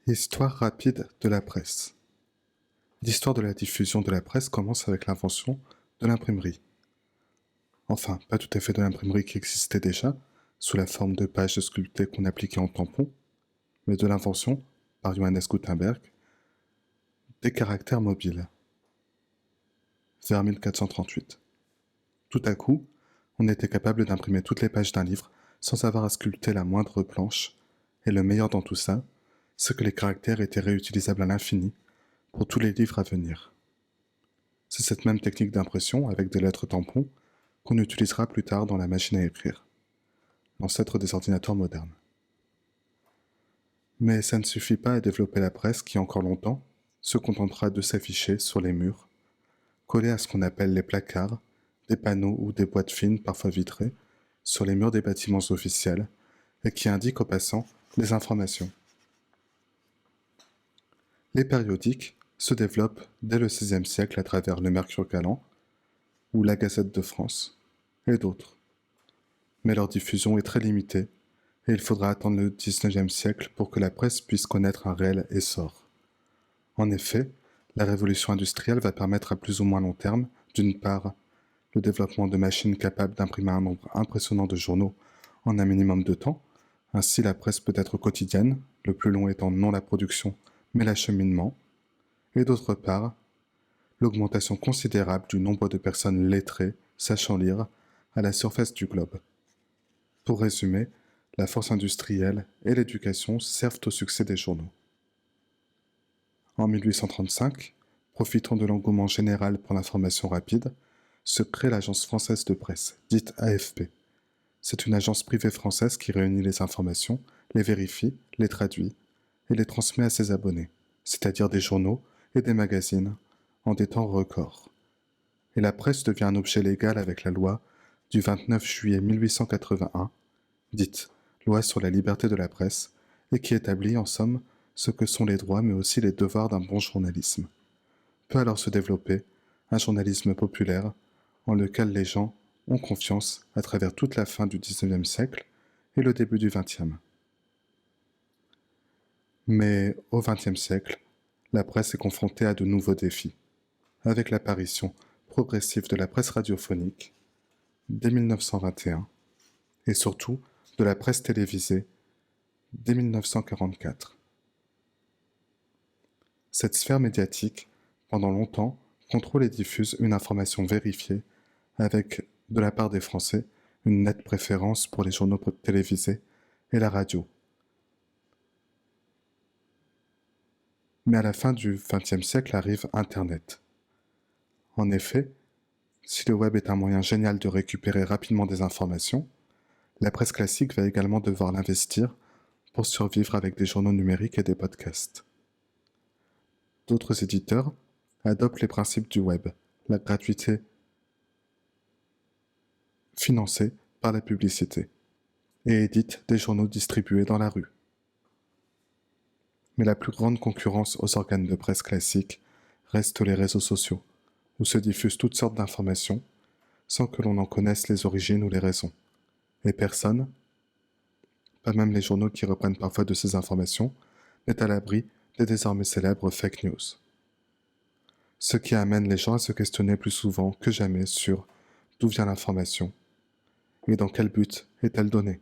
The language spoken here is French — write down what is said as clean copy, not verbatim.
Histoire rapide de la presse. L'histoire de la diffusion de la presse commence avec l'invention de l'imprimerie. Enfin, pas tout à fait de l'imprimerie qui existait déjà, sous la forme de pages sculptées qu'on appliquait en tampons, mais de l'invention, par Johannes Gutenberg, des caractères mobiles, vers 1438. Tout à coup, on était capable d'imprimer toutes les pages d'un livre sans avoir à sculpter la moindre planche, et le meilleur dans tout ça, c'est que les caractères étaient réutilisables à l'infini pour tous les livres à venir. C'est cette même technique d'impression, avec des lettres tampons, qu'on utilisera plus tard dans la machine à écrire, l'ancêtre des ordinateurs modernes. Mais ça ne suffit pas à développer la presse qui, encore longtemps, se contentera de s'afficher sur les murs, collés à ce qu'on appelle les placards, des panneaux ou des boîtes fines, parfois vitrées, sur les murs des bâtiments officiels, et qui indiquent aux passants les informations. Les périodiques se développent dès le XVIe siècle à travers le Mercure Galant, ou la Gazette de France, et d'autres. Mais leur diffusion est très limitée, et il faudra attendre le XIXe siècle pour que la presse puisse connaître un réel essor. En effet, la révolution industrielle va permettre à plus ou moins long terme, d'une part, le développement de machines capables d'imprimer un nombre impressionnant de journaux en un minimum de temps. Ainsi, la presse peut être quotidienne, le plus long étant non la production, mais l'acheminement. Et d'autre part, l'augmentation considérable du nombre de personnes lettrées, sachant lire, à la surface du globe. Pour résumer, la force industrielle et l'éducation servent au succès des journaux. En 1835, profitant de l'engouement général pour l'information rapide, se crée l'Agence française de presse, dite AFP. C'est une agence privée française qui réunit les informations, les vérifie, les traduit et les transmet à ses abonnés, c'est-à-dire des journaux et des magazines, en des temps records. Et la presse devient un objet légal avec la loi du 29 juillet 1881, dite Loi sur la liberté de la presse, et qui établit, en somme, ce que sont les droits mais aussi les devoirs d'un bon journalisme. Peut alors se développer un journalisme populaire en lequel les gens ont confiance à travers toute la fin du XIXe siècle et le début du XXe. Mais au XXe siècle, la presse est confrontée à de nouveaux défis, avec l'apparition progressive de la presse radiophonique dès 1921 et surtout de la presse télévisée dès 1944. Cette sphère médiatique, pendant longtemps, contrôle et diffuse une information vérifiée avec, de la part des Français, une nette préférence pour les journaux télévisés et la radio. Mais à la fin du XXe siècle arrive Internet. En effet, si le web est un moyen génial de récupérer rapidement des informations, la presse classique va également devoir l'investir pour survivre avec des journaux numériques et des podcasts. D'autres éditeurs adoptent les principes du web, la gratuité financée par la publicité, et éditent des journaux distribués dans la rue. Mais la plus grande concurrence aux organes de presse classiques reste les réseaux sociaux, où se diffusent toutes sortes d'informations sans que l'on en connaisse les origines ou les raisons. Et personne, pas même les journaux qui reprennent parfois de ces informations, n'est à l'abri des désormais célèbres fake news. Ce qui amène les gens à se questionner plus souvent que jamais sur d'où vient l'information et dans quel but est-elle donnée.